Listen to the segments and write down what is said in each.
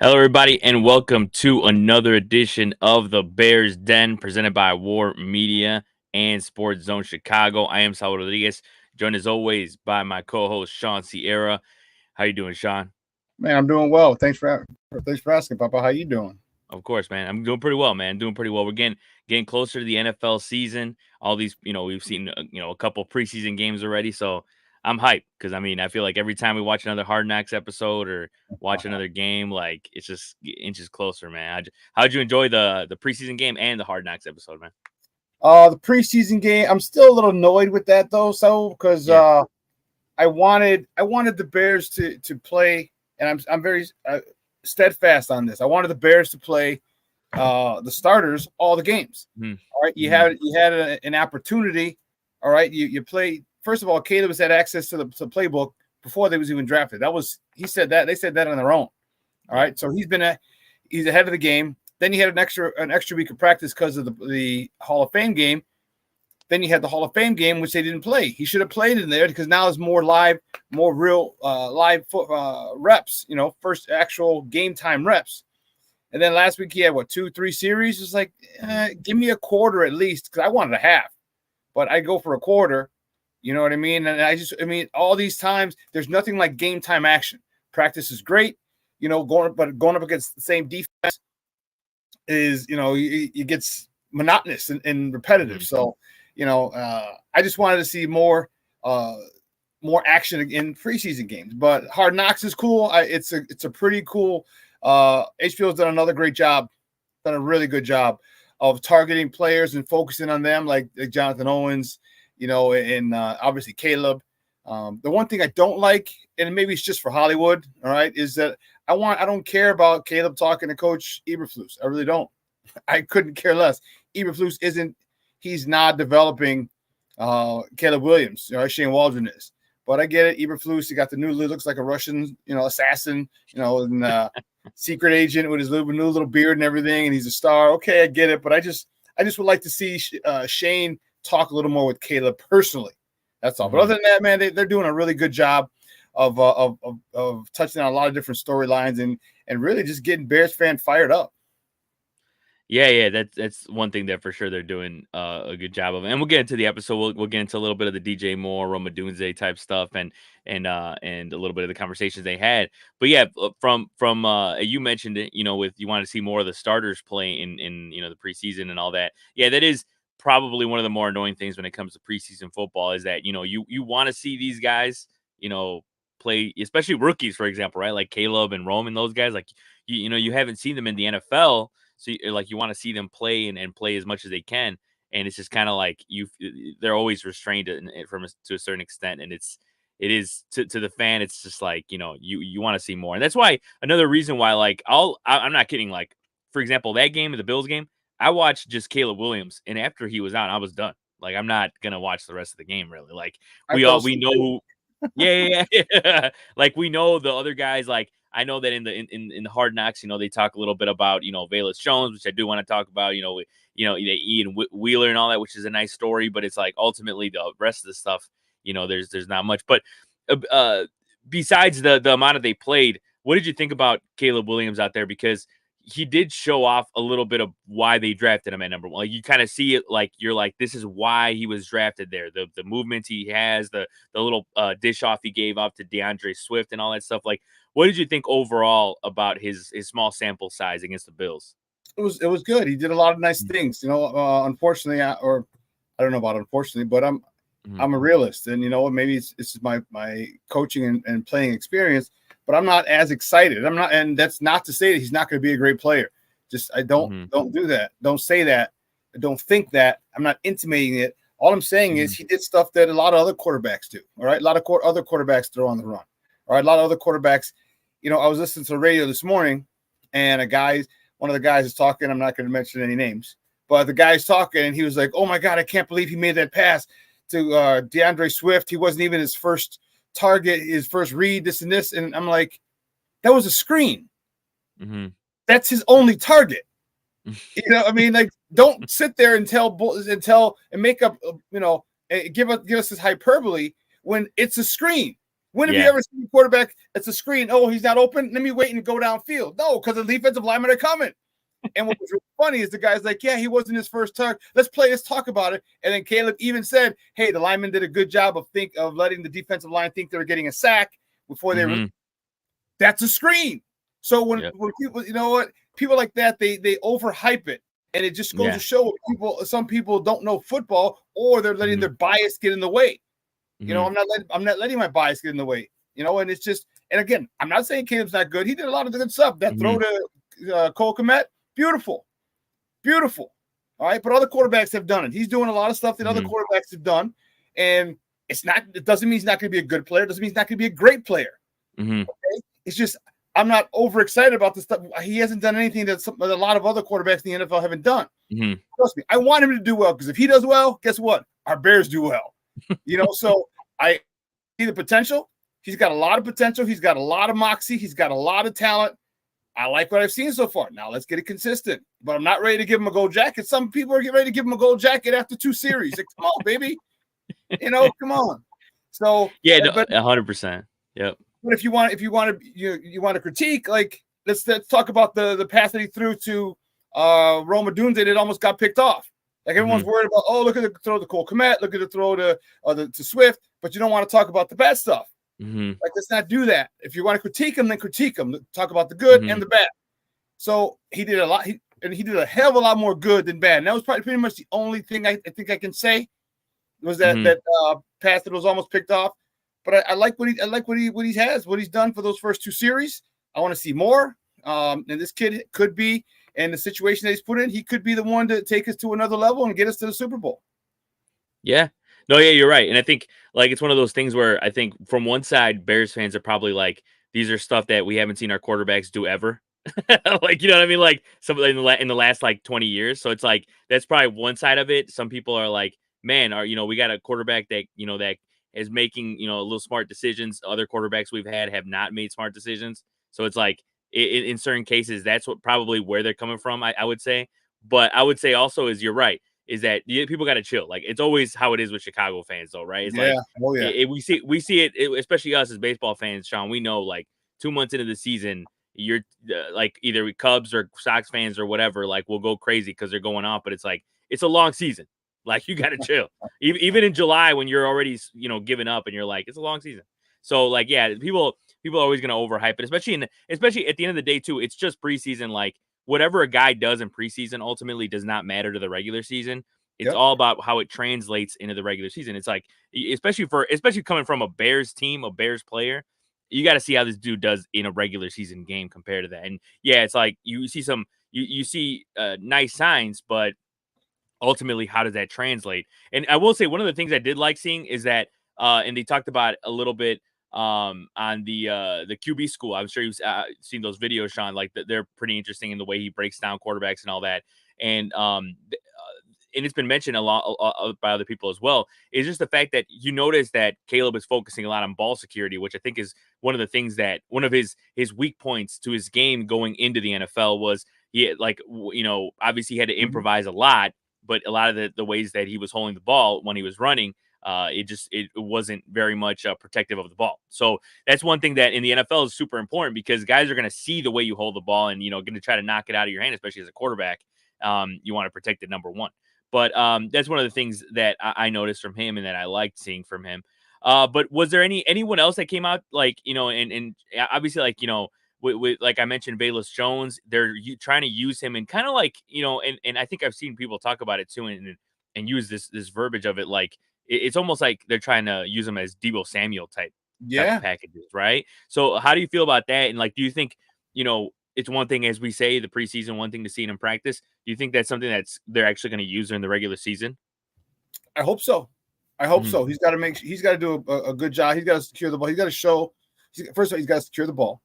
Hello, everybody, and welcome to another edition of the Bears Den, presented by WARR Media and Sports Zone Chicago. I am Saul Rodriguez, joined as always by my co-host Shawn Sierra. How you doing, Shawn? Man, I'm doing well. Thanks for asking, Papa. How you doing? Of course, man. I'm doing pretty well, man. Doing pretty well. We're getting closer to the NFL season. All these, we've seen a couple preseason games already, so I'm hyped because I feel like every time we watch another Hard Knocks episode or watch another game, like it's just inches closer, man. How'd you enjoy the preseason game and the Hard Knocks episode, man? The preseason game, I'm still a little annoyed with that though, so because Yeah. I wanted the Bears to play, and I'm very steadfast on this. I wanted the Bears to play the starters all the games. Mhm. All right, you had an opportunity. All right, you play. First of all, Caleb has had access to the playbook before they was even drafted. He said that they said that on their own. All right, so he's ahead of the game. Then you had an extra week of practice because of the Hall of Fame game. Then you had the Hall of Fame game, which they didn't play. He should have played in there because now it's more live, more real live reps. First actual game time reps. And then last week he had 2-3 series. It's like, give me a quarter at least, because I wanted a half, but I go for a quarter. You know what I mean? And all these times there's nothing like game time action. Practice is great, going up against the same defense is, it gets monotonous and repetitive. So, I just wanted to see more action in preseason games. But Hard Knocks is cool. It's a pretty cool. HBO's done another great job, done a really good job of targeting players and focusing on them, like Jonathan Owens, and obviously Caleb. The one thing I don't like, and maybe it's just for Hollywood, all right, is that I don't care about Caleb talking to Coach Eberflus. I really don't. I couldn't care less. Eberflus he's not developing Caleb Williams, Shane Waldron is. But I get it. Eberflus, he got the new, looks like a Russian, assassin, and secret agent with his new little beard and everything, and he's a star. Okay, I get it. But I just would like to see Shane talk a little more with Caleb personally. That's all. But other than that, man, they're doing a really good job of touching on a lot of different storylines and really just getting Bears fan fired up. Yeah, that's one thing that for sure they're doing a good job of, and we'll get into the episode. We'll get into a little bit of the DJ Moore, Roma Dunze type stuff, and a little bit of the conversations they had. But yeah, from you mentioned it, with you want to see more of the starters play in the preseason and all that. Yeah, that is probably one of the more annoying things when it comes to preseason football is that you want to see these guys play, especially rookies, for example, right? Like Caleb and Rome and those guys, like you haven't seen them in the NFL. So you want to see them play and play as much as they can. And it's just kind of like they're always restrained to a certain extent. And it is to the fan. It's just like, you want to see more. And that's why another reason why, like, I'm not kidding. Like, for example, that game, the Bills game, I watched just Caleb Williams. And after he was out, I was done. Like, I'm not going to watch the rest of the game really. Like we know who, yeah. Like we know the other guys. Like I know that in the Hard Knocks, they talk a little bit about Velus Jones, which I do want to talk about. Ian Wheeler and all that, which is a nice story. But it's like ultimately the rest of the stuff, there's not much. But besides the amount of they played, what did you think about Caleb Williams out there? Because he did show off a little bit of why they drafted him at number one. Like you kind of see it, like you're like, this is why he was drafted there. The movements he has, the little dish off he gave up to DeAndre Swift and all that stuff. Like, what did you think overall about his small sample size against the Bills? It was good. He did a lot of nice things. Unfortunately, I don't know about unfortunately, but I'm a realist, and maybe it's my coaching and playing experience. But I'm not as excited. I'm not, and that's not to say that he's not going to be a great player. Just I don't do that. Don't say that. I don't think that. I'm not intimating it. All I'm saying is he did stuff that a lot of other quarterbacks do. All right, a lot of other quarterbacks throw on the run. All right, a lot of other quarterbacks. I was listening to the radio this morning, and one of the guys is talking. I'm not going to mention any names, but the guy's talking, and he was like, "Oh my God, I can't believe he made that pass to DeAndre Swift. He wasn't even his first target, his first read, this and this." And I'm like, that was a screen. That's his only target. Like, don't sit there and tell and make up, give us this hyperbole when it's a screen. When have you ever seen a quarterback? It's a screen. Oh, he's not open. Let me wait and go downfield. No, because the defensive linemen are coming. And what was really funny is the guy's like, yeah, he wasn't his first touch. Let's talk about it. And then Caleb even said, hey, the lineman did a good job of letting the defensive line think they were getting a sack before they were. That's a screen. So when people, you know what, people like that, they overhype it. And it just goes to show some people don't know football, or they're letting their bias get in the way. You know, I'm not letting my bias get in the way. You know, and it's just, and again, I'm not saying Caleb's not good. He did a lot of good stuff. That throw to Cole Kmet, beautiful. All right, but other quarterbacks have done it. He's doing a lot of stuff that other quarterbacks have done, and it doesn't mean he's not going to be a good player. It doesn't mean he's not going to be a great player. Okay? It's just I'm not overexcited about this stuff. He hasn't done anything that a lot of other quarterbacks in the NFL haven't done. Trust me, I want him to do well, because if he does well, guess what? Our Bears do well. You know, so I see the potential. He's got a lot of potential. He's got a lot of moxie. He's got a lot of talent. I like what I've seen so far. Now let's get it consistent. But I'm not ready to give him a gold jacket. Some people are getting ready to give him a gold jacket after 2 series. Like, come on, baby. You know, come on. So 100%. Yep. But if you want to critique, like let's talk about the pass that he threw to Roma Dunze that almost got picked off. Like everyone's worried about, oh, look at the throw to Cole Kmet, look at the throw to Swift, but you don't want to talk about the bad stuff. Like, let's not do that. If you want to critique him, then critique him. Talk about the good and the bad. So he did a lot, and he did a hell of a lot more good than bad. And that was probably pretty much the only thing I think I can say was that pass that was almost picked off. But I like what he's done for those first 2 series. I want to see more. And this kid could be, in the situation that he's put in, he could be the one to take us to another level and get us to the Super Bowl. Yeah. No, yeah, you're right. And I think, like, it's one of those things where I think from one side, Bears fans are probably like, these are stuff that we haven't seen our quarterbacks do ever. Like, you know what I mean? Like, something in the last, like, 20 years. So it's like, that's probably one side of it. Some people are like, man, we got a quarterback that, that is making, little smart decisions. Other quarterbacks we've had have not made smart decisions. So it's like, in certain cases, that's probably where they're coming from, I would say. But I would say also you're right, is that people got to chill. Like, it's always how it is with Chicago fans, though, right? It's we see it, especially us as baseball fans, Sean. We know, like, 2 months into the season, you're like either Cubs or Sox fans or whatever, like, will go crazy because they're going off. But it's like, it's a long season. Like, you got to chill. Even in July, when you're already, giving up, and you're like, it's a long season. So, like, yeah, people are always going to overhype it, especially at the end of the day, too. It's just preseason. Like, whatever a guy does in preseason ultimately does not matter to the regular season. It's all about how it translates into the regular season. It's like, especially coming from a Bears team, a Bears player, you got to see how this dude does in a regular season game compared to that. And yeah, it's like you see nice signs, but ultimately, how does that translate? And I will say, one of the things I did like seeing is that, and they talked about a little bit on the QB school. I'm sure you've seen those videos, Sean. Like, they're pretty interesting in the way he breaks down quarterbacks and all that. And it's been mentioned a lot by other people as well. Is just the fact that you notice that Caleb is focusing a lot on ball security, which I think is one of the things that one of his weak points to his game going into the NFL was obviously he had to improvise a lot. But a lot of the ways that he was holding the ball when he was running, it wasn't very much protective of the ball. So that's one thing that in the NFL is super important, because guys are going to see the way you hold the ball and, going to try to knock it out of your hand, especially as a quarterback. You want to protect it, number one. But that's one of the things that I noticed from him and that I liked seeing from him. But was there anyone else that came out, like, and obviously, like, with like I mentioned, Velus Jones, they're trying to use him and kind of like, and I think I've seen people talk about it too, and use this verbiage of it. Like, it's almost like they're trying to use him as Deebo Samuel type of packages, right? So how do you feel about that? And, like, do you think, it's one thing, as we say, the preseason, one thing to see it in practice. Do you think that's something they're actually going to use during the regular season? I hope so. So. He's got to do a good job. He's got to secure the ball. He's got to show. First of all, he's got to secure the ball.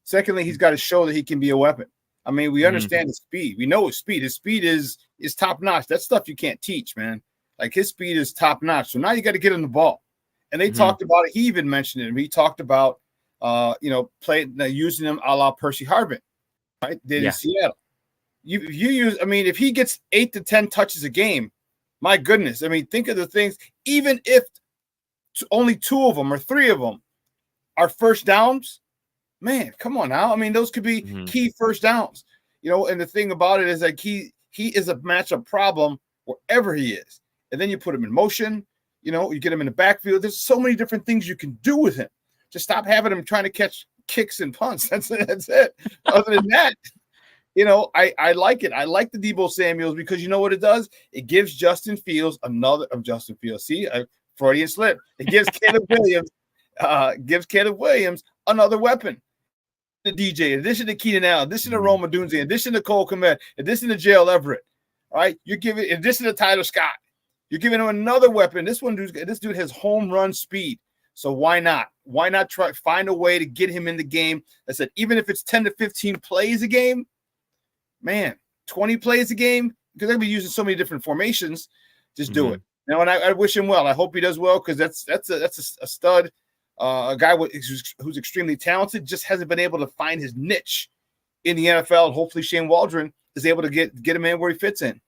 Secondly, he's got to show that he can be a weapon. I mean, we understand his speed. We know his speed. His speed is top notch. That's stuff you can't teach, man. Like, his speed is top notch. So now you got to get him the ball. And they talked about it. He even mentioned it. He talked about, using him a la Percy Harvin, right? In Seattle. If he gets 8 to 10 touches a game, my goodness. I mean, think of the things. Even if only 2 of them or 3 of them our first downs, man, come on now. I mean, those could be key first downs, you know. And the thing about it is like he is a matchup problem wherever he is. And then you put him in motion, you know, you get him in the backfield. There's so many different things you can do with him. Just stop having him trying to catch kicks and punts. That's it. Other than that, you know, I like it. I like the Deebo Samuels because you know what it does? It gives Justin Fields See, Freudian slip. It gives Caleb Williams another weapon. The DJ, in addition to Keenan Allen, in addition to Rome Odunze, in addition to Cole Kmet, in addition to Gerald Everett. All right, you're giving, in addition to Tyler Scott, you're giving him another weapon. This dude has home run speed. So why not? Why not try find a way to get him in the game? I said, even if it's 10 to 15 plays a game, man, 20 plays a game, because they'll be using so many different formations. Just do it. Now, and I wish him well. I hope he does well because that's a stud, a guy who's extremely talented. Just hasn't been able to find his niche in the NFL. And hopefully, Shane Waldron is able to get him in where he fits in.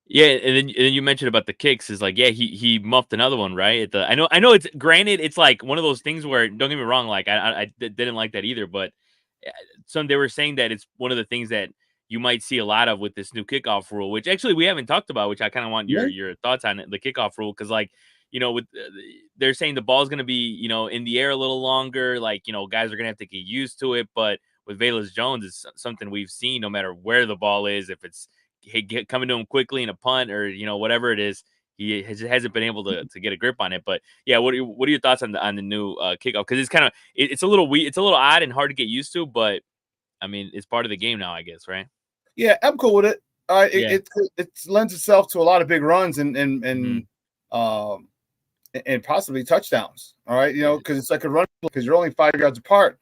Yeah, and then you mentioned about the kicks is like, yeah, he muffed another one, right? I know it's granted, it's like one of those things where, don't get me wrong, like I didn't like that either, but they were saying that it's one of the things that you might see a lot of with this new kickoff rule, which actually we haven't talked about, which I kind of want your thoughts on it, the kickoff rule, because like, you know, with they're saying the ball's going to be, you know, in the air a little longer, like, you know, guys are going to have to get used to it, but with Velus Jones, it's something we've seen no matter where the ball is, if it's coming to him quickly in a punt or, you know, whatever it is, he hasn't been able to get a grip on it. But yeah, what are your thoughts on the new kickoff? Because it's kind of it's a little weird, it's a little odd and hard to get used to, but I mean, it's part of the game now, I guess, right? Yeah, I'm cool with it. It lends itself to a lot of big runs and possibly touchdowns. All right, you know, because it's like a run because you're only 5 yards apart.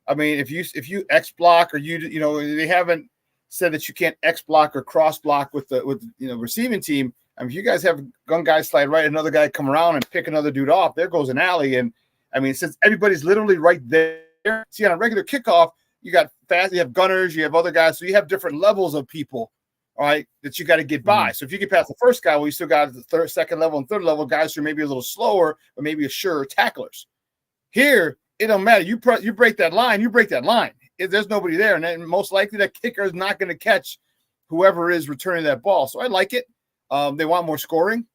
I mean, if you X block or you know, they haven't said that you can't X block or cross block with receiving team. I mean, if you guys have gun guys slide right, another guy come around and pick another dude off, there goes an alley. And I mean, since everybody's literally right there, see on a regular kickoff, you got fast, you have gunners, you have other guys, so you have different levels of people, all right, that you got to get by. So if you get past the first guy, well, you still got the second level and third level guys who are maybe a little slower, but maybe a surer tacklers. Here, it don't matter. You break that line, If there's nobody there, and then most likely that kicker is not going to catch whoever is returning that ball. So I like it. They want more scoring.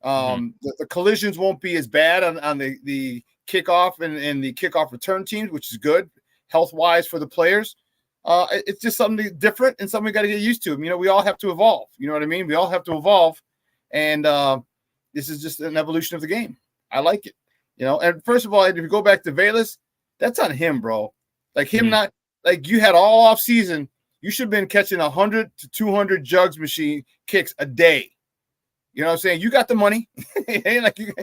The collisions won't be as bad on the kickoff and the kickoff return teams, which is good health-wise for the players. It's just something different and something we got to get used to. You know, we all have to evolve. You know what I mean? We all have to evolve, and this is just an evolution of the game. I like it. You know, and first of all, if you go back to Velus, that's on him, bro. Like him not. Like you had all off season, you should have been catching 100 to 200 jugs machine kicks a day. You know what I'm saying? You got the money. It ain't like you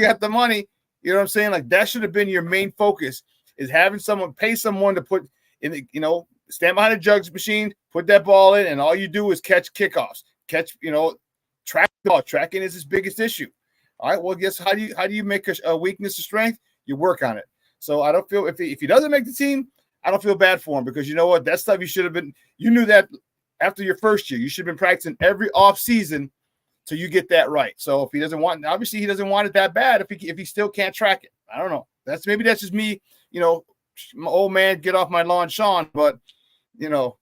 got the money. You know what I'm saying? Like that should have been your main focus, is having someone pay someone to put in the, you know, stand behind a jugs machine, put that ball in, and all you do is catch kickoffs. Track the ball. Tracking is his biggest issue. All right. Well, guess how do you make a weakness a strength? You work on it. So I don't feel if he doesn't make the team, I don't feel bad for him, because you know what? That stuff you knew that after your first year. You should have been practicing every off season till you get that right. So if he doesn't want, obviously he doesn't want it that bad if he still can't track it. I don't know. That's just me, you know, my old man, get off my lawn, Sean. But you know,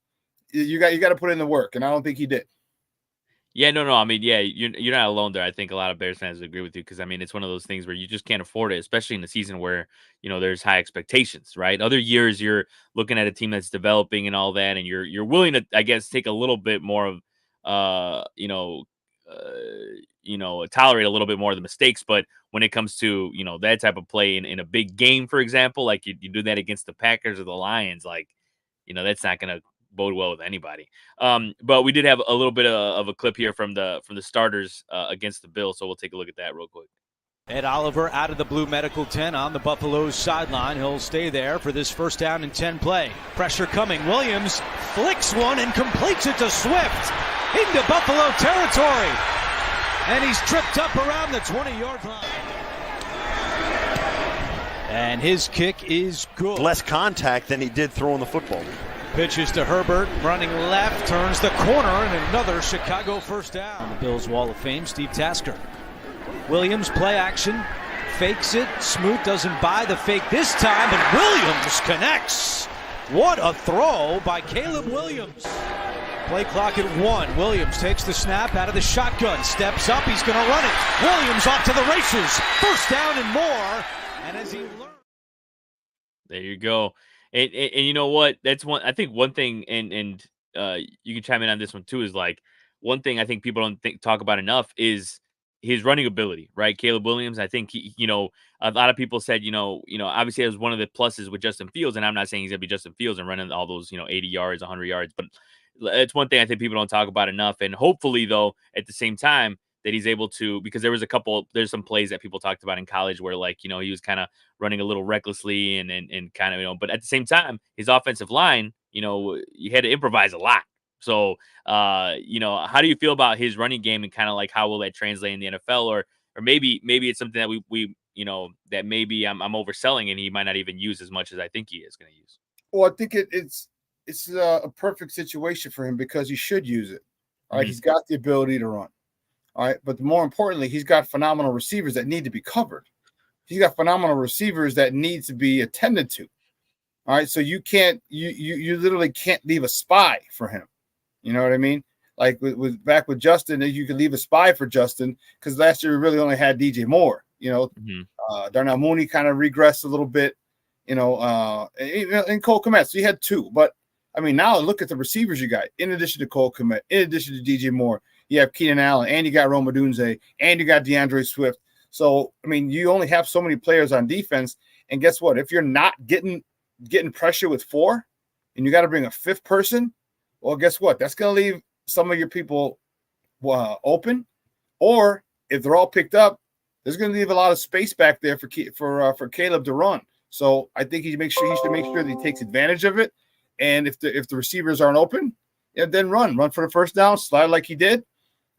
you got to put in the work, and I don't think he did. Yeah, no. I mean, yeah, you're not alone there. I think a lot of Bears fans agree with you, because I mean, it's one of those things where you just can't afford it, especially in a season where, you know, there's high expectations, right? Other years you're looking at a team that's developing and all that, and you're willing to, I guess, take a little bit more of, tolerate a little bit more of the mistakes. But when it comes to, you know, that type of play in a big game, for example, like you do that against the Packers or the Lions, like, you know, that's not going to bode well with anybody. But we did have a little bit of a clip here from the starters against the Bills, so we'll take a look at that real quick. Ed Oliver out of the blue medical tent on the Buffalo's sideline. He'll stay there for this 1st down and 10 play. Pressure coming. Williams flicks one and completes it to Swift into Buffalo territory. And he's tripped up around the 20-yard line. And his kick is good. Less contact than he did throwing the football. Pitches to Herbert, running left, turns the corner, and another Chicago 1st down. On the Bills Wall of Fame, Steve Tasker. Williams, play action, fakes it. Smoot doesn't buy the fake this time, but Williams connects. What a throw by Caleb Williams. Play clock at 1. Williams takes the snap out of the shotgun, steps up, he's going to run it. Williams off to the races. First down and more. And as he learned. There you go. And you know what? That's one. I think one thing, and you can chime in on this one too. Is like one thing I think people don't talk about enough is his running ability, right? Caleb Williams. I think he, a lot of people said, obviously that was one of the pluses with Justin Fields, and I'm not saying he's gonna be Justin Fields and running all those, 80 yards, 100 yards, but it's one thing I think people don't talk about enough. And hopefully, though, at the same time, that he's able to, because there's some plays that people talked about in college where, like, he was kind of running a little recklessly and kind of, but at the same time, his offensive line, you had to improvise a lot. So, how do you feel about his running game and kind of like how will that translate in the NFL, or maybe it's something that we that maybe I'm overselling and he might not even use as much as I think he is going to use. Well, I think it's a perfect situation for him because he should use it. All right, Mm-hmm. He's got the ability to run. All right, but more importantly, he's got phenomenal receivers that need to be covered. He's got phenomenal receivers that need to be attended to. All right, so you literally can't leave a spy for him. You know what I mean? Like back with Justin, you could leave a spy for Justin because last year we really only had DJ Moore. Mm-hmm. Darnell Mooney kind of regressed a little bit. And Cole Kmet. So you had 2, but I mean now look at the receivers you got. In addition to Cole Kmet, in addition to DJ Moore, you have Keenan Allen, and you got Rome Odunze, and you got DeAndre Swift. So I mean, you only have so many players on defense, and guess what? If you're not getting pressure with 4, and you got to bring a 5th person, well, guess what? That's going to leave some of your people open, or if they're all picked up, there's going to leave a lot of space back there for Caleb to run. So I think he should make sure that he takes advantage of it. And if the receivers aren't open, then run for the first down, slide like he did,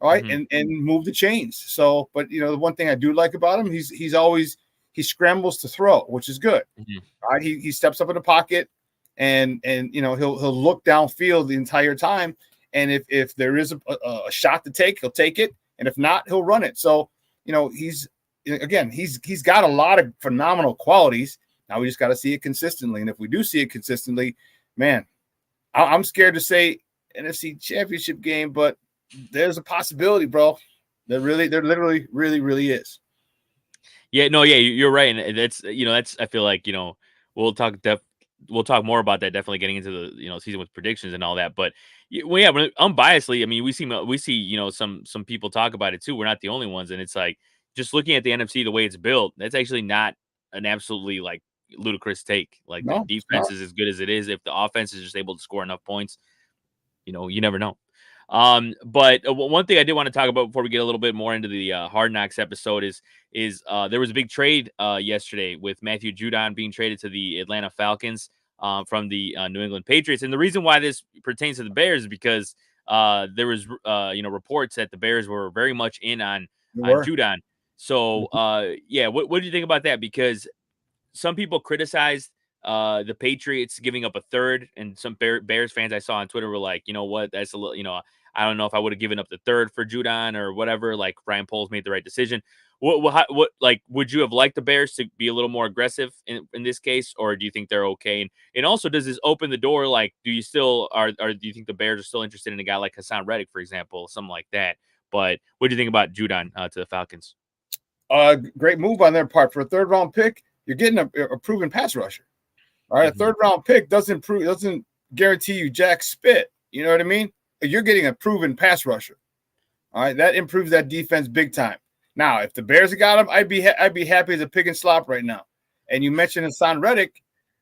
all right, Mm-hmm. and move the chains. So, but the one thing I do like about him, he scrambles to throw, which is good. Mm-hmm. All right, he steps up in the pocket, and he'll look downfield the entire time. And if there is a shot to take, he'll take it, and if not, he'll run it. So he's got a lot of phenomenal qualities. Now we just got to see it consistently, and if we do see it consistently, man, I'm scared to say NFC Championship game, but there's a possibility, bro. There literally really is. Yeah, no, yeah, you're right, and that's I feel like we'll talk more about that definitely getting into the season with predictions and all that. But unbiasedly, I mean, we see some people talk about it too. We're not the only ones, and it's like just looking at the NFC the way it's built, that's actually not an absolutely like ludicrous take. Like the defense is as good as it is. If the offense is just able to score enough points, you never know. But one thing I did want to talk about before we get a little bit more into the Hard Knocks episode is there was a big trade yesterday with Matthew Judon being traded to the Atlanta Falcons from the New England Patriots. And the reason why this pertains to the Bears is because there was reports that the Bears were very much in on Judon. So what do you think about that? Because some people criticized the Patriots giving up a third, and some Bears fans I saw on Twitter were like, you know what, that's a little, I don't know if I would have given up the third for Judon or whatever. Like Ryan Poles made the right decision. What like would you have liked the Bears to be a little more aggressive in this case, or do you think they're okay? And also, does this open the door? Like, do you still do you think the Bears are still interested in a guy like Hassan Reddick, for example, something like that? But what do you think about Judon to the Falcons? Great move on their part for a 3rd round pick. You're getting a proven pass rusher. All right, a 3rd round pick doesn't guarantee you jack spit. You know what I mean? You're getting a proven pass rusher. All right, that improves that defense big time. Now, if the Bears had got him, I'd be happy as a pig and slop right now. And you mentioned Hassan Reddick,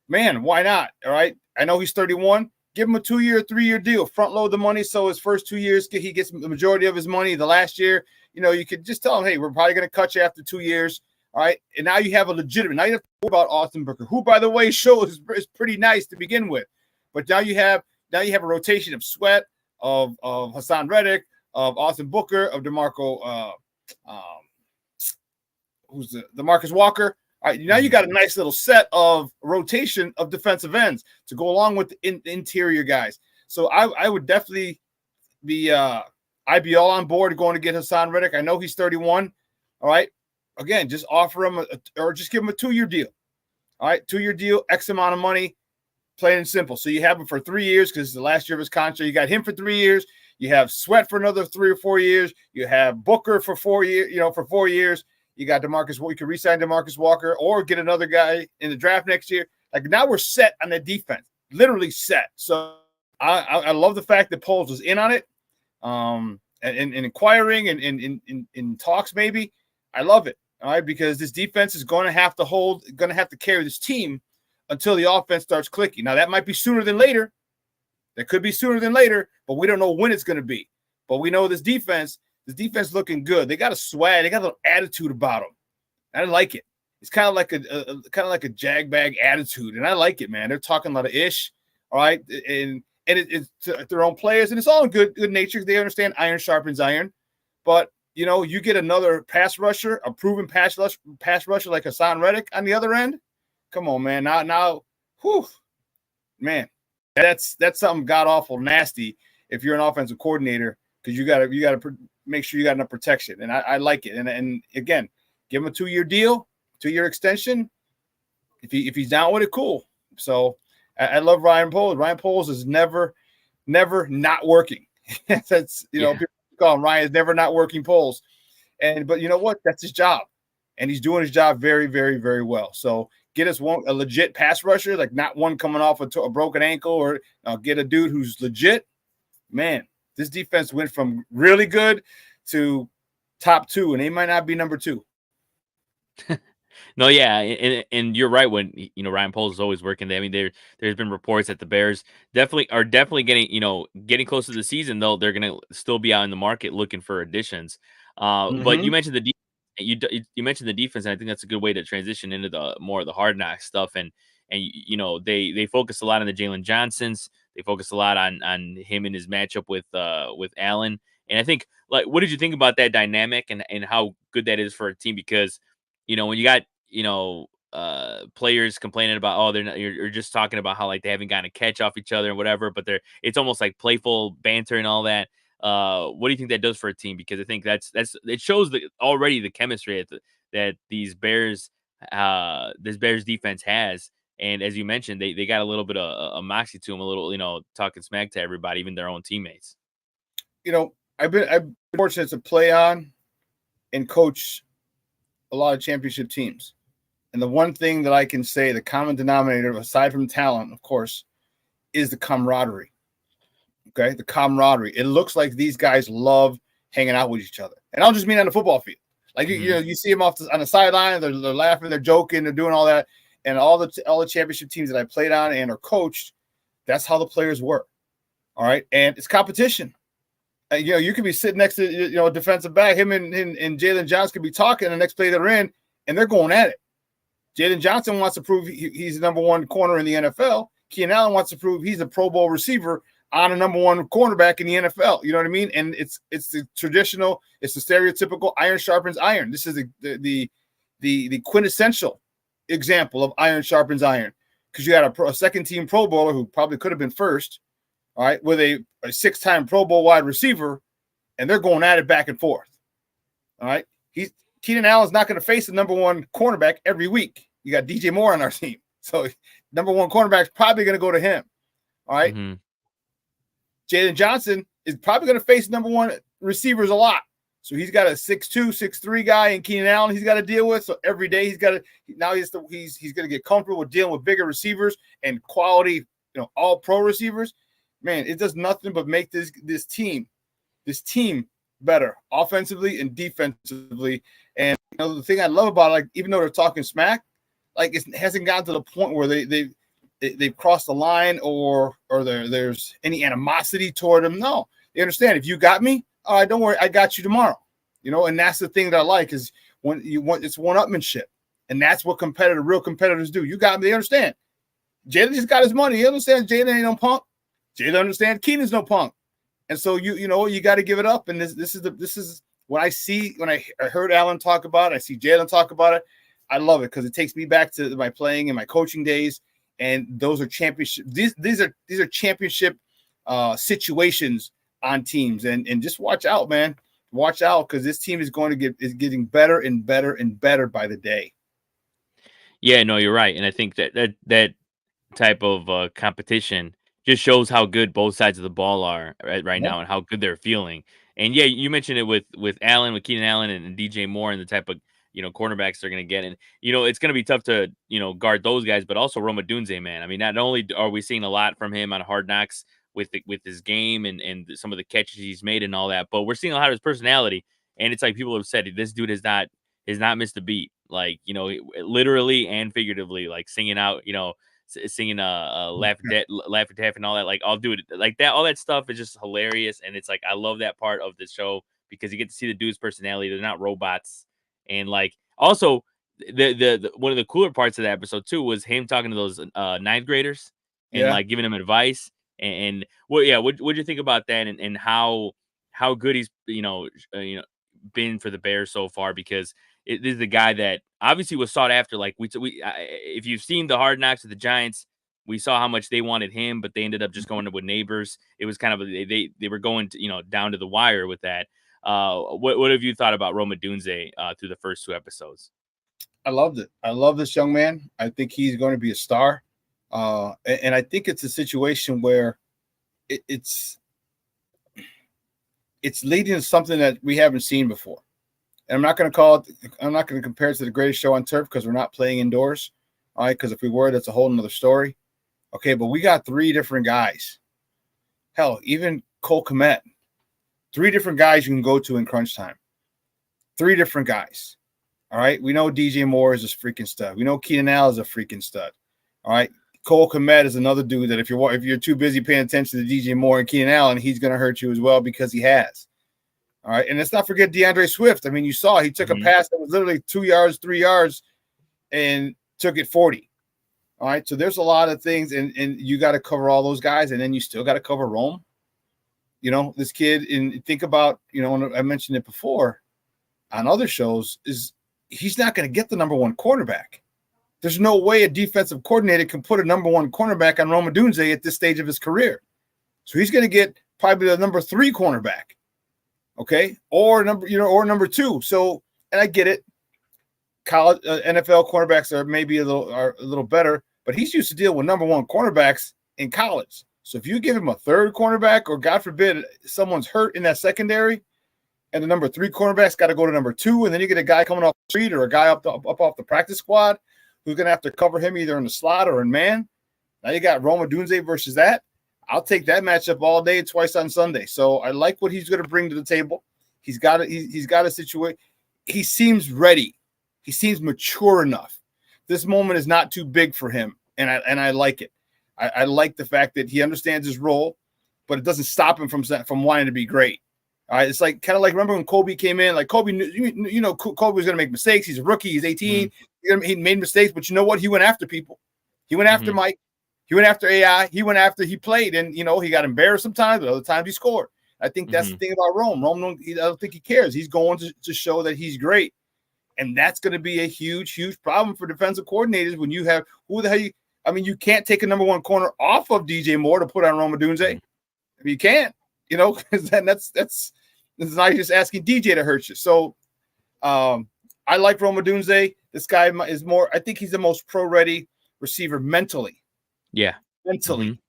man, why not? All right, I know he's 31. Give him a 2-year, 3-year deal. Front load the money so his first 2 years he gets the majority of his money. The last year, you could just tell him, hey, we're probably going to cut you after 2 years. All right, and now you have a legitimate. Now you have to worry about Austin Booker, who, by the way, is pretty nice to begin with. But now you have a rotation of Sweat, of Hassan Reddick, of Austin Booker, of DeMarco, who's the Marcus Walker. All right, now you got a nice little set of rotation of defensive ends to go along with the interior guys. So I would definitely be I'd be all on board going to get Hassan Reddick. I know he's 31. All right. again, just offer them or just give them a 2-year deal. All right, 2-year deal, X amount of money, plain and simple. So you have him for 3 years because it's the last year of his contract. You got him for 3 years. You have Sweat for another 3 or 4 years. You have Booker for 4 years. For 4 years, you got DeMarcus. You can re-sign DeMarcus Walker or get another guy in the draft next year. Like now we're set on the defense, literally set. So I love the fact that Poles was in on it, and inquiring and in talks maybe. I love it. All right, because this defense is going to have to carry this team until the offense starts clicking. Now, that might be sooner than later. That could be sooner than later, but we don't know when it's going to be. But we know this defense looking good. They got a swag. They got a little attitude about them. I like it. It's kind of like a jag bag attitude, and I like it, man. They're talking a lot of ish, all right, and it's to their own players, and it's all in good nature. They understand iron sharpens iron, but you get another pass rusher, a proven pass rusher like Hassan Reddick on the other end. Come on, man. Now, whew, man, that's something god awful nasty if you're an offensive coordinator, because you gotta make sure you got enough protection, and I like it. And again, give him a 2-year deal, 2-year extension. If he's down with it, cool. So I love Ryan Poles. Ryan Poles is never not working. That's people call him Ryan is never not working Poles. But you know what? That's his job. And he's doing his job very, very, very well. So get us a legit pass rusher, like not one coming off a broken ankle, or get a dude who's legit. Man, this defense went from really good to top 2, and they might not be number 2. No, yeah, and you're right. When Ryan Poles is always working. I mean, there's been reports that the Bears definitely getting close to the season, though they're gonna still be out in the market looking for additions. But you mentioned you mentioned the defense, and I think that's a good way to transition into the more of the hard knock stuff. And they focus a lot on the Jalen Johnsons. They focus a lot on him and his matchup with Allen. And I think, like, what did you think about that dynamic and how good that is for a team? Because when you got players complaining about, you're just talking about how like they haven't gotten a catch off each other and whatever, but it's almost like playful banter and all that. What do you think that does for a team? Because I think it shows already the chemistry that this Bears defense has. And as you mentioned, they got a little bit of a moxie to them, a little, talking smack to everybody, even their own teammates. I've been fortunate to play on and coach a lot of championship teams. And the one thing that I can say, the common denominator, aside from talent, of course, is the camaraderie. Okay, the camaraderie. It looks like these guys love hanging out with each other. And I don't just mean on the football field. Like, you see them on the sideline, they're laughing, they're joking, they're doing all that. And all the championship teams that I played on and are coached, that's how the players work. All right, and it's competition. You could be sitting next to a defensive back. Him and Jalen Johnson could be talking. The next play they're in, and they're going at it. Jalen Johnson wants to prove he's the number 1 corner in the NFL. Keenan Allen wants to prove he's a Pro Bowl receiver on a number 1 cornerback in the NFL. You know what I mean? And it's the traditional, it's the stereotypical iron sharpens iron. This is the quintessential example of iron sharpens iron, because you got a second team Pro Bowler who probably could have been first, all right, with a 6-time Pro Bowl wide receiver, and they're going at it back and forth. All right. Keenan Allen's not going to face the number 1 cornerback every week. You got DJ Moore on our team. So number 1 cornerback's probably going to go to him. All right. Mm-hmm. Jalen Johnson is probably going to face number 1 receivers a lot. So he's got a 6'2", 6'3" guy in Keenan Allen he's got to deal with. So every day he's going to get comfortable with dealing with bigger receivers and quality, all pro receivers. Man, it does nothing but make this team better offensively and defensively. And the thing I love about it, like, even though they're talking smack, like, it hasn't gotten to the point where they've crossed the line or there's any animosity toward them. No, they understand, if you got me, all right, don't worry, I got you tomorrow. And that's the thing that I like, is when it's one-upmanship, and that's what real competitors do. You got me, they understand. Jalen just got his money. He understands Jalen ain't no punk. Jalen understands Keenan's no punk. And so you got to give it up. And this is what I see when I heard Allen talk about it. I see Jalen talk about it. I love it, because it takes me back to my playing and my coaching days. And those are championship. These are championship situations on teams. And just watch out, man. watch out because this team is getting better and better and better by the day. Yeah, no, you're right, and I think that type of competition just shows how good both sides of the ball are right now and how good they're feeling. And yeah, you mentioned it with Allen, with Keenan Allen and DJ Moore and the type of cornerbacks they're going to get. And it's going to be tough to guard those guys, but also Roma Dunze, man. I mean, not only are we seeing a lot from him on Hard Knocks with his game and some of the catches he's made and all that, but we're seeing a lot of his personality. And it's like people have said, this dude has not missed a beat, like literally and figuratively, like singing out, singing laugh at death and all that. Like, I'll do it like that. All that stuff is just hilarious, and it's like I love that part of the show because you get to see the dude's personality. They're not robots, and like also the one of the cooler parts of the episode too was him talking to those ninth graders and like giving them advice. And what'd you think about that and how good he's been for the Bears so far? Because this is the guy that obviously was sought after. Like if you've seen the Hard Knocks with the Giants, we saw how much they wanted him, but they ended up just going with neighbors. It was kind of they were going to down to the wire with that. What have you thought about Roma Dunze through the first 2 episodes? I loved it. I love this young man. I think he's going to be a star. And I think it's a situation where it's leading to something that we haven't seen before. And I'm not going to compare it to the greatest show on turf because we're not playing indoors. All right. Because if we were, that's a whole nother story. Okay. But we got 3 different guys. Hell, even Cole Kmet, 3 different guys you can go to in crunch time. 3 different guys. All right. We know DJ Moore is a freaking stud. We know Keenan Allen is a freaking stud. All right. Cole Kmet is another dude that if you're too busy paying attention to DJ Moore and Keenan Allen, he's going to hurt you as well because he has. All right. And let's not forget DeAndre Swift. I mean, you saw he took a pass that was literally 2 yards, 3 yards, and took it 40. All right. So there's a lot of things, and you got to cover all those guys, and then you still got to cover Rome. This kid, and think about, I mentioned it before on other shows, is he's not going to get the number 1 quarterback. There's no way a defensive coordinator can put a number 1 cornerback on Roma Dunze at this stage of his career. So he's going to get probably the number 3 cornerback. Okay. Or number 2. So, and I get it. College NFL cornerbacks are maybe a little better, but he's used to deal with number 1 cornerbacks in college. So if you give him a 3rd cornerback, or God forbid someone's hurt in that secondary, and the number 3 cornerback's got to go to number 2, and then you get a guy coming off the street or a guy up off the practice squad who's going to have to cover him either in the slot or in man. Now you got Roma Dunze versus that. I'll take that matchup all day, twice on Sunday. So I like what he's going to bring to the table. He's got a situation. He seems ready. He seems mature enough. This moment is not too big for him, and I like it. I like the fact that he understands his role, but it doesn't stop him from wanting to be great. All right, it's like kind of like, remember when Kobe came in? Like Kobe, Kobe was going to make mistakes. He's a rookie. He's 18. He made mistakes, but you know what? He went after people. He went after Mike. He went after AI. He went after. He played, and he got embarrassed sometimes, but other times he scored. I think that's the thing about Rome. I don't think he cares. He's going to show that he's great, and that's going to be a huge, huge problem for defensive coordinators when you have you can't take a number 1 corner off of DJ Moore to put on Roma Dunze. You can't. Because then that's now you're just asking DJ to hurt you. So I like Roma Dunze. This guy is more, I think he's the most pro-ready receiver mentally. Yeah. Mentally.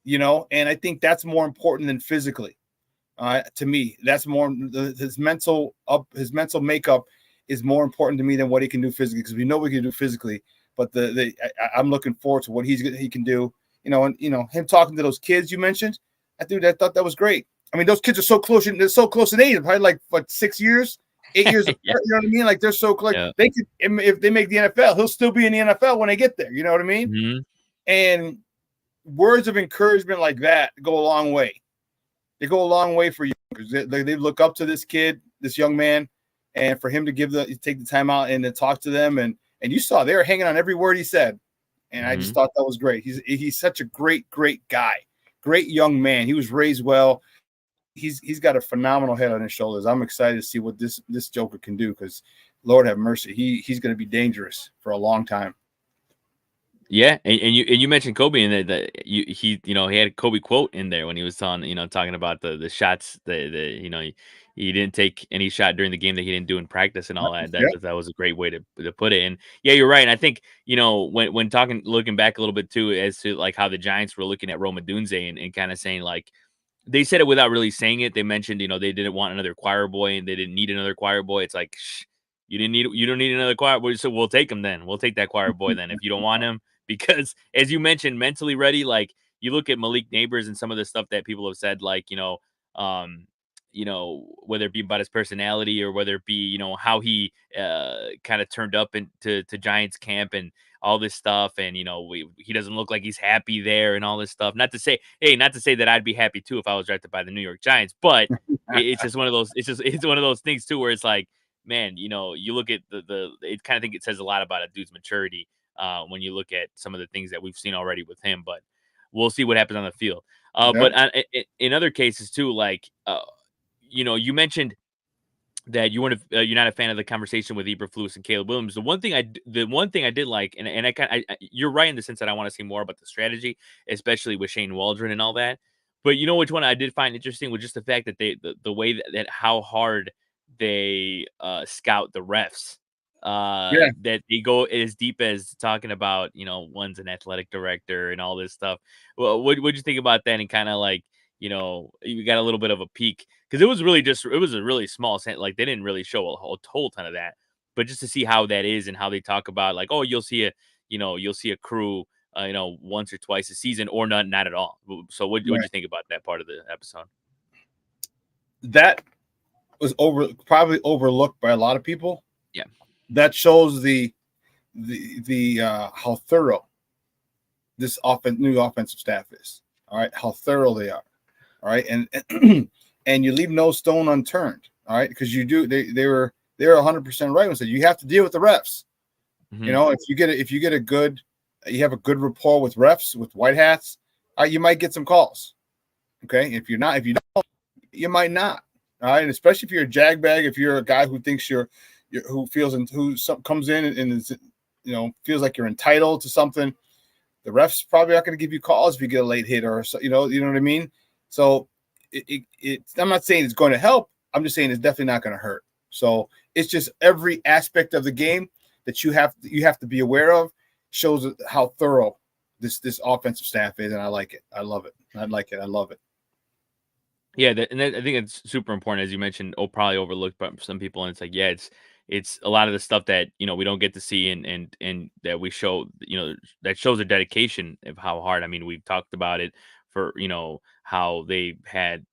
And I think that's more important than physically. To me, that's more his mental makeup is more important to me than what he can do physically, because we know what he can do physically. But I'm looking forward to what he can do. And him talking to those kids you mentioned. I thought that was great. I mean, those kids are so close. They're so close in age. Probably like 6 years, 8 years apart. You know what I mean? Like they're so close. Yeah. They could, if they make the NFL, he'll still be in the NFL when they get there. You know what I mean? And words of encouragement like that go a long way. They go a long way for you, because they look up to this kid, this young man, and for him to take the time out and to talk to them, and you saw they were hanging on every word he said, and I just thought that was great. He's such a great guy. Great young man. He was raised well. He's got a phenomenal head on his shoulders. I'm excited to see what this Joker can do, because Lord have mercy, he's going to be dangerous for a long time. Yeah, and you mentioned Kobe and he had a Kobe quote in there when he was talking about the shots he didn't take any shot during the game that he didn't do in practice and all that. Yeah. That was a great way to put it. And yeah, you're right. And I think when looking back a little bit too as to like how the Giants were looking at Rome Odunze and kind of saying like they said it without really saying it. They mentioned they didn't want another choir boy and they didn't need another choir boy. It's like shh, you don't need another choir boy, so we'll take him then. We'll take that choir boy then if you don't want him. Because as you mentioned, mentally ready, like you look at Malik Neighbors and some of the stuff that people have said, like, whether it be about his personality or whether it be, how he kind of turned up into Giants camp and all this stuff. And, he doesn't look like he's happy there and all this stuff. Not to say that I'd be happy too if I was drafted by the New York Giants, but it's just one of those, it's one of those things too, where it's like, man, you look at it kind of think it says a lot about a dude's maturity. When you look at some of the things that we've seen already with him, but we'll see what happens on the field. But in other cases too, like, you mentioned that you're not a fan of the conversation with Eberflus and Caleb Williams. The one thing I did like, and you're right in the sense that I want to see more about the strategy, especially with Shane Waldron and all that. But you know which one I did find interesting was just the fact that the way that how hard they scout the refs. That they go as deep as talking about, one's an athletic director and all this stuff. Well, what'd you think about that? And kind of like, you got a little bit of a peek because it was a really small set. Like they didn't really show a whole ton of that, but just to see how that is and how they talk about like, oh, you'll see a crew, once or twice a season or not at all. So what'd you think about that part of the episode? That was probably overlooked by a lot of people. Yeah. That shows the how thorough this new offensive staff is. All right, how thorough they are. All right, and and you leave no stone unturned. All right, because you do. They were 100% right when said you have to deal with the refs. Mm-hmm. If you have a good rapport with refs with white hats, you might get some calls. Okay, if you don't, you might not. All right, and especially if you're a jagbag, if you're a guy who thinks who comes in and is, feels like you're entitled to something, the refs probably aren't going to give you calls if you get a late hit or so, you know what I mean? So I'm not saying it's going to help. I'm just saying it's definitely not going to hurt. So it's just every aspect of the game that you have to be aware of shows how thorough this offensive staff is, and I like it. I love it. I like it. I love it. Yeah, I think it's super important, as you mentioned. Probably overlooked by some people, and it's like, yeah, it's a lot of the stuff that we don't get to see, and that we show, that shows a dedication of how hard. I mean, we've talked about it for how they had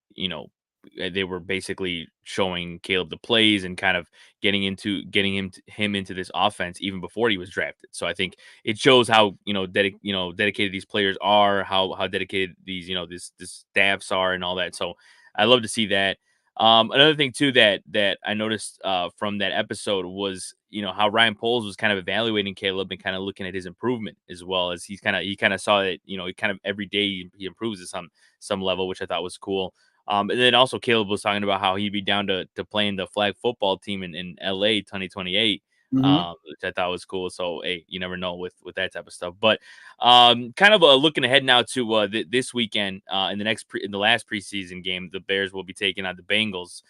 they were basically showing Caleb the plays and kind of getting him into this offense even before he was drafted. So I think it shows how dedicated these players are, how dedicated these this staffs are, and all that. So I love to see that. Another thing too that I noticed from that episode was how Ryan Poles was kind of evaluating Caleb and kind of looking at his improvement, as well as he kind of saw that kind of every day he improves at some level, which I thought was cool. And then also Caleb was talking about how he'd be down to playing the flag football team in LA 2028. Mm-hmm. Which I thought was cool. So hey, you never know with that type of stuff. But kind of looking ahead now to this weekend in the last preseason game, the Bears will be taking on the Bengals.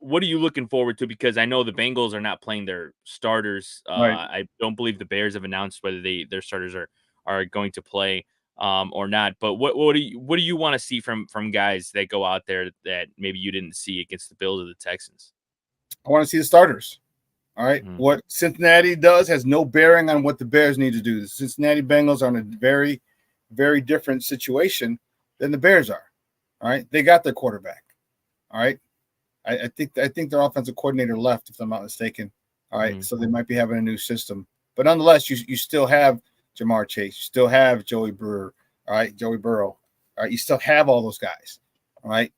What are you looking forward to? Because I know the Bengals are not playing their starters. Right. I don't believe the Bears have announced whether their starters are going to play or not. But what do you want to see from guys that go out there that maybe you didn't see against the Bills or the Texans? I want to see the starters. All right. Mm-hmm. What Cincinnati does has no bearing on what the Bears need to do. The Cincinnati Bengals are in a very, very different situation than the Bears are. All right. They got their quarterback. All right. I think their offensive coordinator left, if I'm not mistaken. All right. Mm-hmm. So they might be having a new system. But nonetheless, you still have Jamar Chase. You still have Joey Burrow. All right. All right. You still have all those guys. All right.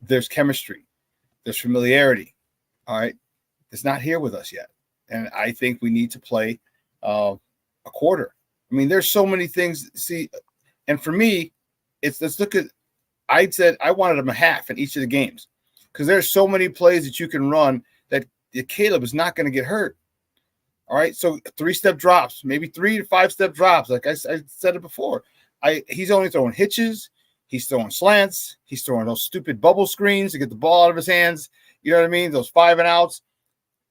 There's chemistry. There's familiarity. All right. It's not here with us yet. And I think we need to play a quarter. I mean, there's so many things. See, and for me, let's look at, I said I wanted them a half in each of the games because there's so many plays that you can run that Caleb is not going to get hurt. All right, so 3-step drops, maybe 3 to 5-step drops. Like I said it before, he's only throwing hitches. He's throwing slants. He's throwing those stupid bubble screens to get the ball out of his hands. You know what I mean? Those 5-and-outs,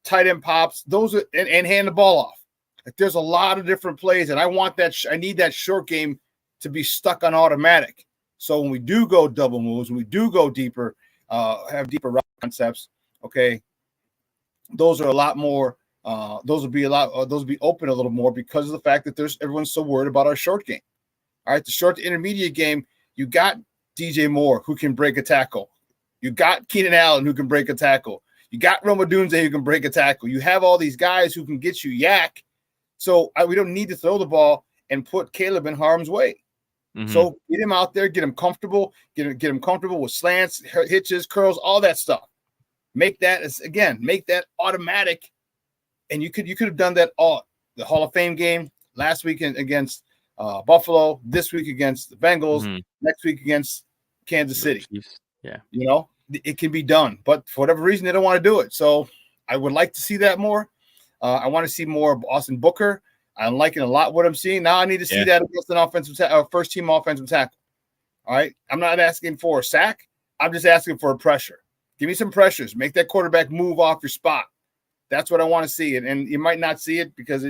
tight end pops. Those are and hand the ball off. Like there's a lot of different plays, and I want that. I need that short game to be stuck on automatic. So when we do go double moves, when we do go deeper, have deeper route concepts, okay, those are a lot more. Those will be open a little more because of the fact that everyone's so worried about our short game. All right, the short to intermediate game, you got DJ Moore who can break a tackle. You got Keenan Allen who can break a tackle. You got Romadunze who can break a tackle. You have all these guys who can get you yak. So we don't need to throw the ball and put Caleb in harm's way. Mm-hmm. So get him out there, get him comfortable, get him comfortable with slants, hitches, curls, all that stuff. Make that automatic. And you could have done that all the Hall of Fame game last week against Buffalo, this week against the Bengals, next week against Kansas City. Yeah, you know, it can be done, but for whatever reason they don't want to do it. So I would like to see that more. I want to see more of Austin Booker. I'm liking a lot what I'm seeing now. I need to see that against an offensive first team offensive tackle. All right, I'm not asking for a sack. I'm just asking for a pressure. Give me some pressures. Make that quarterback move off your spot. That's what I want to see. And you might not see it because,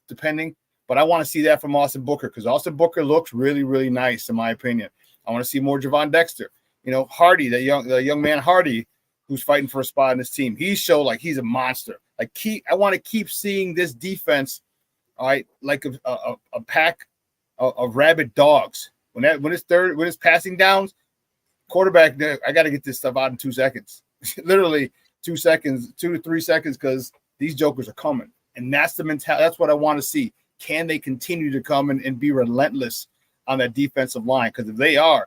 depending. But I want to see that from Austin Booker because Austin Booker looks really, really nice, in my opinion. I want to see more Gervon Dexter. Hardy, the young man Hardy, who's fighting for a spot in this team. He showed like he's a monster. I want to keep seeing this defense, all right, like a pack of rabid dogs. When it's passing downs, quarterback, I got to get this stuff out in 2 seconds. Literally 2 seconds, 2 to 3 seconds, because these jokers are coming. And that's the mentality. That's what I want to see. Can they continue to come and be relentless on that defensive line? Because if they are,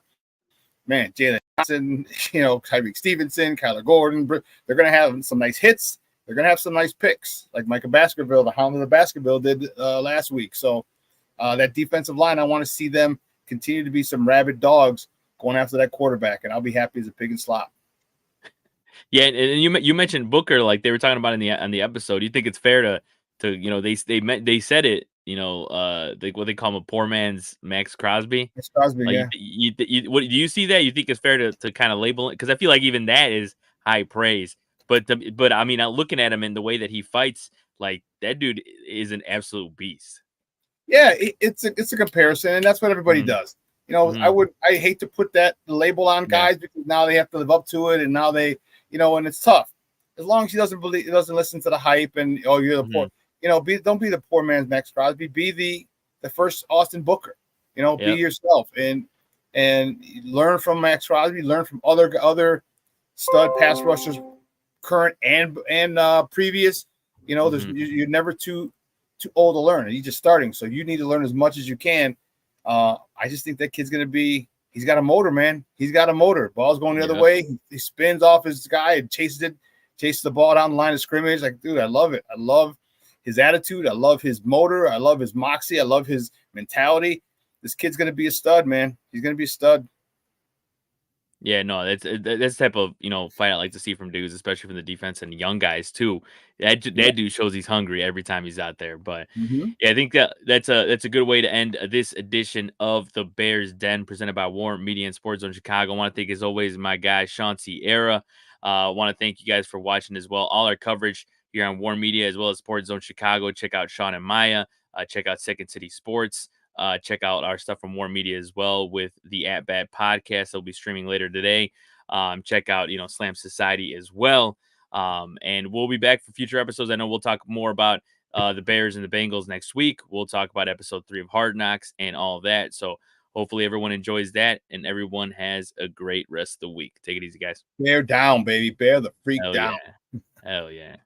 man, Jalen Johnson, Tyreek Stevenson, Kyler Gordon, they're going to have some nice hits. They're going to have some nice picks, like Micah Baskerville, the Hound of the Baskerville did last week. So that defensive line, I want to see them continue to be some rabid dogs going after that quarterback, and I'll be happy as a pig in slop. Yeah, and you mentioned Booker, like they were talking about on the episode. You think it's fair to they said it, what they call him, a poor man's Max Crosby. Max Crosby, like, yeah. What do you see that? You think it's fair to kind of label it? Because I feel like even that is high praise. But I mean, looking at him and the way that he fights, like that dude is an absolute beast. Yeah, it's a comparison, and that's what everybody does. I hate to put the label on guys because now they have to live up to it, and now they, and it's tough. As long as he doesn't listen to the hype, and you're the poor, don't be the poor man's Max Crosby. Be the first Austin Booker. Be yourself and learn from Max Crosby. Learn from other stud pass rushers, current and previous. You're never too old to learn. He's just starting, so you need to learn as much as you can. I just think that kid's going to be – he's got a motor, man. He's got a motor. Ball's going the other way. He spins off his guy and chases the ball down the line of scrimmage. Like, dude, I love it. I love his attitude. I love his motor. I love his moxie. I love his mentality. This kid's going to be a stud, man. He's going to be a stud. Yeah, no, that's the type of fight I like to see from dudes, especially from the defense and young guys too. That dude shows he's hungry every time he's out there. But yeah, I think that's a good way to end this edition of the Bears Den presented by WARR Media and Sports Zone Chicago. I want to thank, as always, my guy Shawn Sierra. I want to thank you guys for watching as well. All our coverage here on WARR Media as well as Sports Zone Chicago. Check out Sean and Maya. Check out Second City Sports. Check out our stuff from WARR Media as well with the At Bat podcast. They'll be streaming later today. Check out, Slam Society as well. And we'll be back for future episodes. I know we'll talk more about the Bears and the Bengals next week. We'll talk about episode 3 of Hard Knocks and all of that. So hopefully everyone enjoys that and everyone has a great rest of the week. Take it easy, guys. Bear down, baby. Bear the freak Hell down. Yeah. Hell yeah.